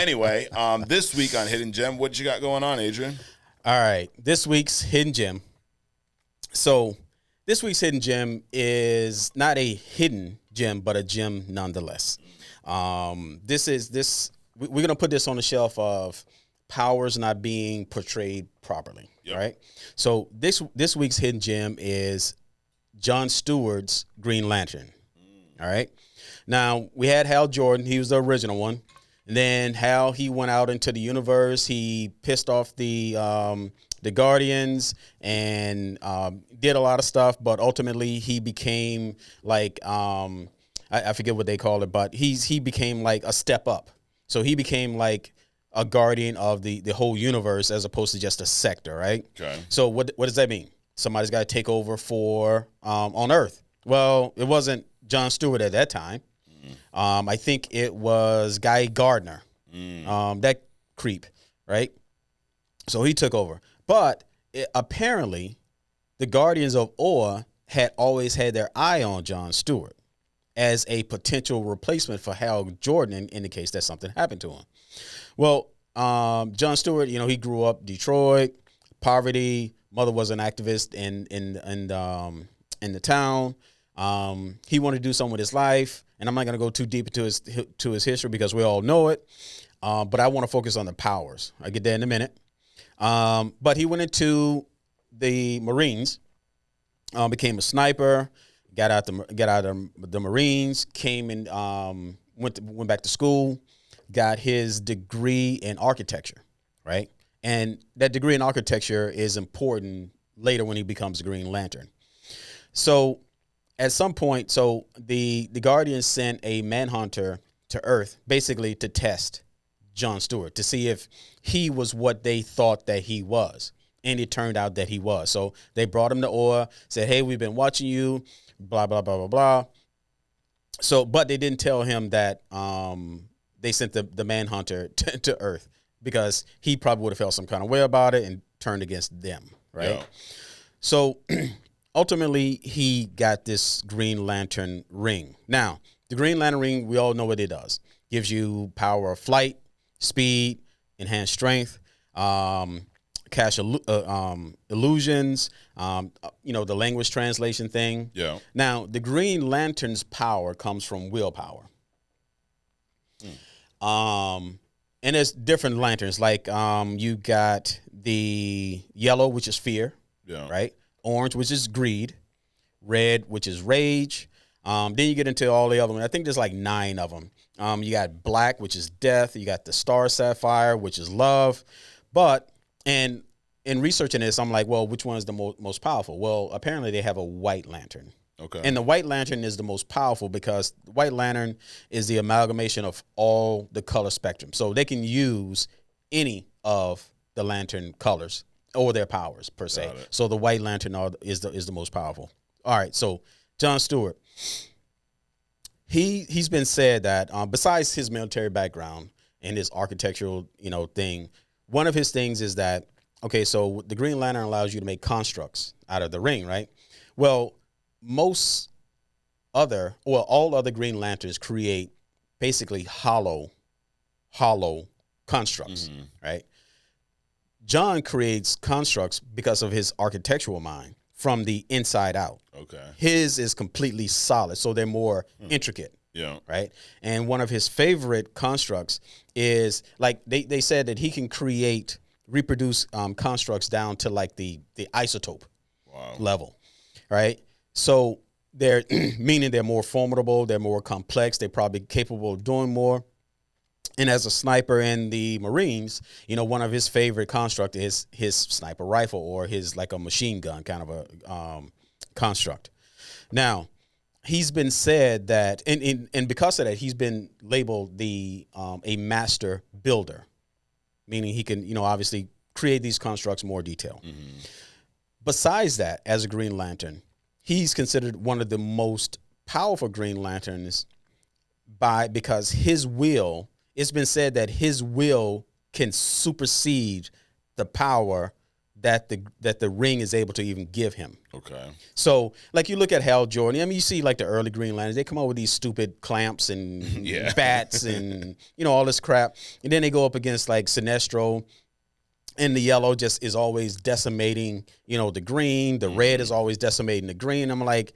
Anyway, this week on Hidden Gem, what you got going on, Adrian? All right, this week's Hidden Gem. So this week's Hidden Gem is not a hidden gem, but a gem nonetheless. We're going to put this on the shelf of powers not being portrayed properly, right? So this week's Hidden Gem is John Stewart's Green Lantern, all right? Now, we had Hal Jordan. He was the original one. And then Hal, he went out into the universe. He pissed off the Guardians and did a lot of stuff. But ultimately, he became like I forget what they call it, but he became like a step up. So he became like a guardian of the whole universe as opposed to just a sector, right? Okay. So what does that mean? Somebody's got to take over for on Earth. Well, it wasn't John Stewart at that time. I think it was Guy Gardner, that creep, right? So he took over. But apparently, the Guardians of Oa had always had their eye on John Stewart as a potential replacement for Hal Jordan in the case that something happened to him. Well, John Stewart, he grew up Detroit, poverty. Mother was an activist in the town. He wanted to do something with his life, and I'm not going to go too deep into his history because we all know it. But I want to focus on the powers. I'll get there in a minute. But he went into the Marines, became a sniper, got out the Marines, came and went back to school, got his degree in architecture, right? And that degree in architecture is important later when he becomes a Green Lantern. So at some point, the Guardians sent a manhunter to Earth basically to test John Stewart to see if he was what they thought that he was. And it turned out that he was. So they brought him to Oa, said, hey, we've been watching you, blah, blah, blah, blah, blah. So, but they didn't tell him that they sent the manhunter to Earth because he probably would have felt some kind of way about it and turned against them, right? Yeah. So ultimately, he got this Green Lantern ring. Now, the Green Lantern ring, we all know what it does. Gives you power of flight, speed, enhanced strength, cast illusions, the language translation thing. Yeah. Now, the Green Lantern's power comes from willpower. And there's different lanterns. Like you got the yellow, which is fear, right? Orange, which is greed. Red, which is rage. Then you get into all the other ones. I think there's like 9 of them. You got black, which is death. You got the star sapphire, which is love. But in researching this, I'm like, well, which one is the most powerful? Well, apparently they have a white lantern. Okay. And the white lantern is the most powerful because the white lantern is the amalgamation of all the color spectrum. So they can use any of the lantern colors or their powers per se. So the white lantern is the most powerful. All right. So John Stewart, he's been said that besides his military background and his architectural thing, one of his things is that so the Green Lantern allows you to make constructs out of the ring, right? Well, all other Green Lanterns create basically hollow constructs, right? John creates constructs because of his architectural mind from the inside out. Okay. His is completely solid, so they're more intricate. Yeah. Right. And one of his favorite constructs is like they said that he can reproduce constructs down to like the isotope level. Right. So they're meaning they're more formidable, they're more complex, they're probably capable of doing more. And as a sniper in the Marines, one of his favorite construct is his sniper rifle or his like a machine gun kind of a construct. Now, he's been said that, and because of that, he's been labeled a master builder, meaning he can, obviously create these constructs more detail. Mm-hmm. Besides that, as a Green Lantern, he's considered one of the most powerful Green Lanterns because his will. It's been said that his will can supersede the power that the ring is able to even give him. Okay. So, like, you look at Hal Jordan. I mean, you see, like, the early Green Lanterns. They come out with these stupid clamps and bats and, all this crap. And then they go up against, like, Sinestro. And the yellow just is always decimating, the green. The red is always decimating the green. I'm like,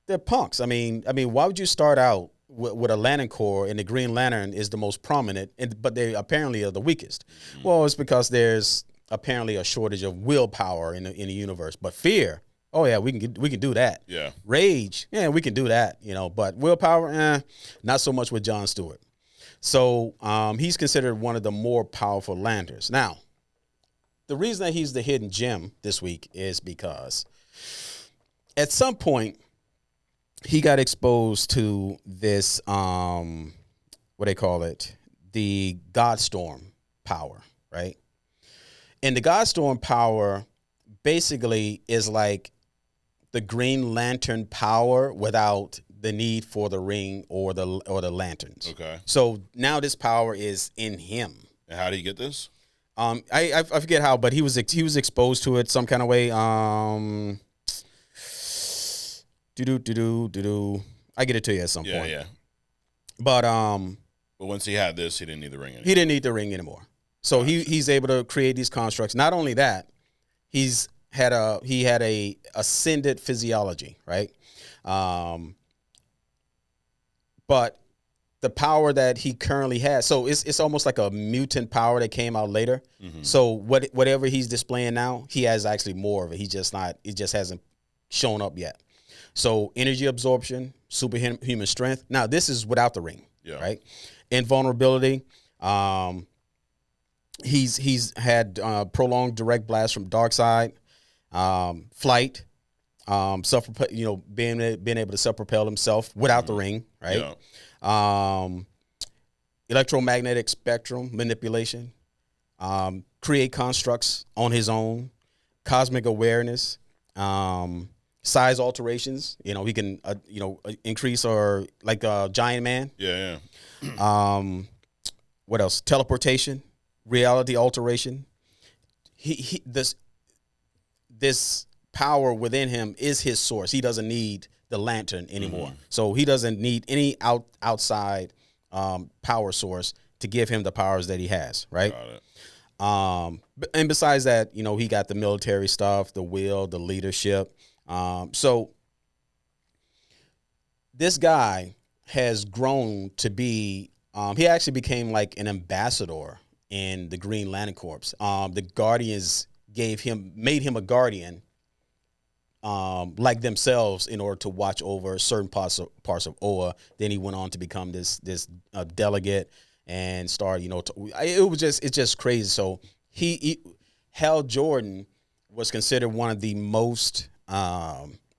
they're punks. I mean, why would you start out with a Lantern Corps and the Green Lantern is the most prominent, but they apparently are the weakest? Well, it's because there's apparently a shortage of willpower in the universe. But fear, oh yeah, we can do that. Yeah. Rage, yeah, we can do that. But willpower, not so much with John Stewart. So he's considered one of the more powerful Lanterns. Now, the reason that he's the hidden gem this week is because at some point he got exposed to this, what they call it, the Godstorm power, right? And the Godstorm power basically is like the Green Lantern power without the need for the ring or the lanterns. Okay. So now this power is in him. And how do you get this? I forget how, but he was exposed to it some kind of way. I get it to you at some point. Yeah. But once he had this, he didn't need the ring anymore. He didn't need the ring anymore. So he's able to create these constructs. Not only that, he had a ascended physiology, right? But the power that he currently has, so it's almost like a mutant power that came out later. Mm-hmm. So whatever he's displaying now, he has actually more of it. It just hasn't shown up yet. So energy absorption, superhuman strength. Now this is without the ring, right? Invulnerability. He's had prolonged direct blast from Darkseid, flight, being able to self-propel himself without the ring, right? Yeah. Electromagnetic spectrum manipulation, create constructs on his own, cosmic awareness, size alterations. He can increase or like a giant man. Yeah. What else? Teleportation, reality alteration. This power within him is his source. He doesn't need the lantern anymore. Mm-hmm. So he doesn't need any outside power source to give him the powers that he has, right? Got it. And besides that, he got the military stuff, the will, the leadership. So this guy has grown to be, he actually became like an ambassador in the Green Lantern Corps. The Guardians made him a guardian, like themselves, in order to watch over certain parts of Oa. Then he went on to become this delegate and start, it's just crazy. So Hal Jordan was considered one of the most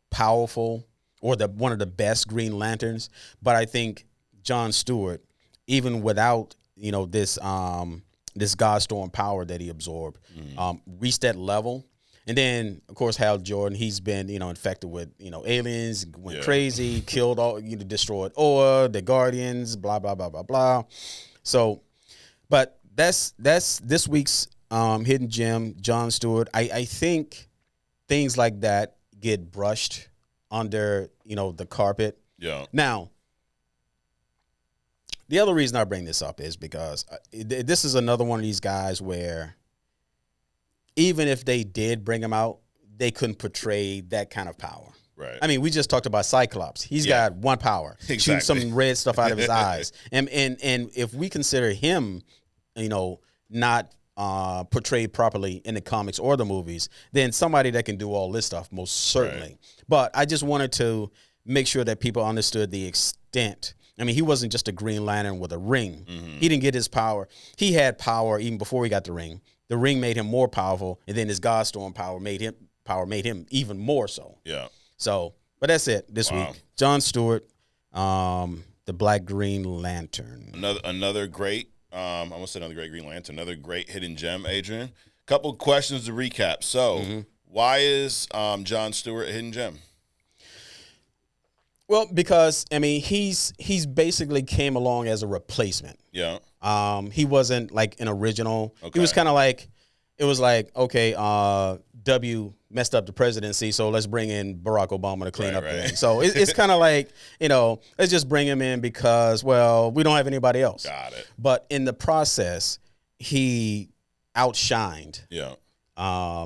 powerful or one of the best Green Lanterns. But I think John Stewart, even without this Godstorm power that he absorbed, reached that level. And then, of course, Hal Jordan, he's been, infected with, aliens, went crazy, killed all, destroyed Oa, the Guardians, blah, blah, blah, blah, blah. So, but that's this week's hidden gem, John Stewart. I think things like that get brushed under, the carpet. Yeah. Now, the other reason I bring this up is because this is another one of these guys where even if they did bring him out, they couldn't portray that kind of power. Right. I mean, we just talked about Cyclops. He's got one power, shoot some red stuff out of his eyes. And if we consider him, not portrayed properly in the comics or the movies, then somebody that can do all this stuff, most certainly. Right. But I just wanted to make sure that people understood the extent. I mean, he wasn't just a Green Lantern with a ring. Mm-hmm. He didn't get his power. He had power even before he got the ring. The ring made him more powerful, and then his Godstorm power made him even more so. Yeah. So, but that's it this week. John Stewart, the Black Green Lantern. Another great. I almost said another great Green Lantern. Another great hidden gem, Adrian. Couple questions to recap. So, why is John Stewart a hidden gem? Well, because he's basically came along as a replacement. Yeah. He wasn't like an original. Okay. He was kind of like, it was like, okay, W messed up the presidency, so let's bring in Barack Obama to clean up the thing. So it's kind of like, let's just bring him in because, well, we don't have anybody else. Got it. But in the process, he outshined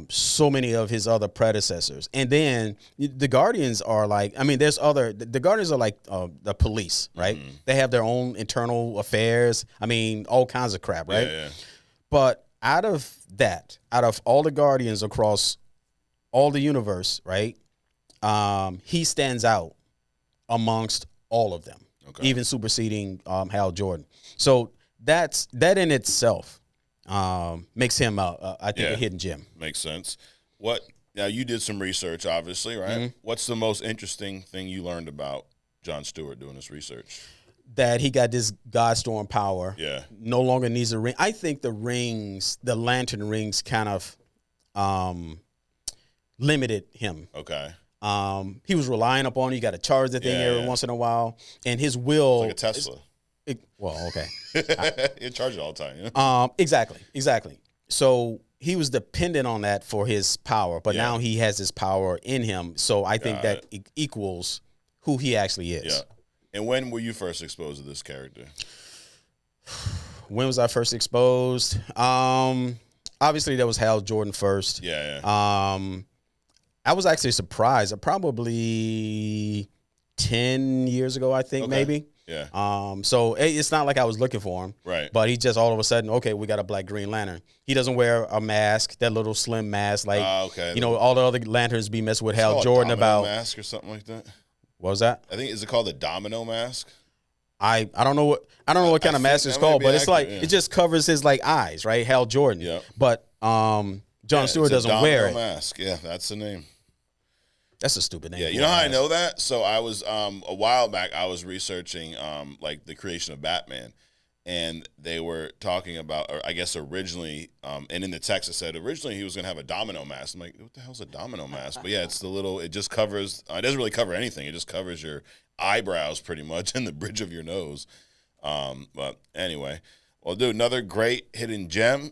so many of his other predecessors. And then the Guardians are like, I mean, the Guardians are like the police, right? Mm-hmm. They have their own internal affairs. I mean, all kinds of crap, right? Yeah. But out of all the Guardians across all the universe, right? He stands out amongst all of them, even superseding Hal Jordan. So that in itself makes him, I think, a hidden gem. Makes sense. Now you did some research, obviously, right? Mm-hmm. What's the most interesting thing you learned about John Stewart doing this research? That he got this Godstorm power. Yeah. No longer needs a ring. I think the lantern rings kind of limited him. Okay. He was relying upon it. You got to charge the thing every once in a while. And his will. It's like a Tesla. Okay. You charge it all the time. Exactly. So he was dependent on that for his power, but now he has his power in him. So I think that equals who he actually is. Yeah. And when were you first exposed to this character? When was I first exposed? Obviously, that was Hal Jordan first. Yeah. I was actually surprised. Probably 10 years ago, I think, maybe. Yeah. So it's not like I was looking for him. Right. But he just all of a sudden, okay, we got a black Green Lantern. He doesn't wear a mask, that little slim mask. Like, all the other lanterns be messing with Hal Jordan about. Mask or something like that. What was that? I think, is it called the domino mask? I don't know what kind of mask it's called, but it's like it just covers his like eyes, right? Hal Jordan. Yeah. But John Stewart doesn't wear it. Mask. Yeah, that's the name. That's a stupid name. Yeah, you know how I know that? So I was a while back I was researching like the creation of Batman, and they were talking about, or I guess originally, and in the text it said originally he was going to have a domino mask. I'm like, what the hell's a domino mask? But yeah, it's it just covers, it doesn't really cover anything. It just covers your eyebrows pretty much and the bridge of your nose. But anyway, well, dude, another great hidden gem.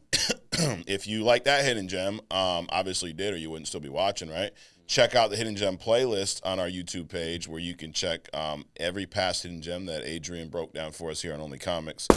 If you like that hidden gem, obviously you did, or you wouldn't still be watching, right? Check out the Hidden Gem playlist on our YouTube page where you can check every past Hidden Gem that Adrian broke down for us here on Only Comics.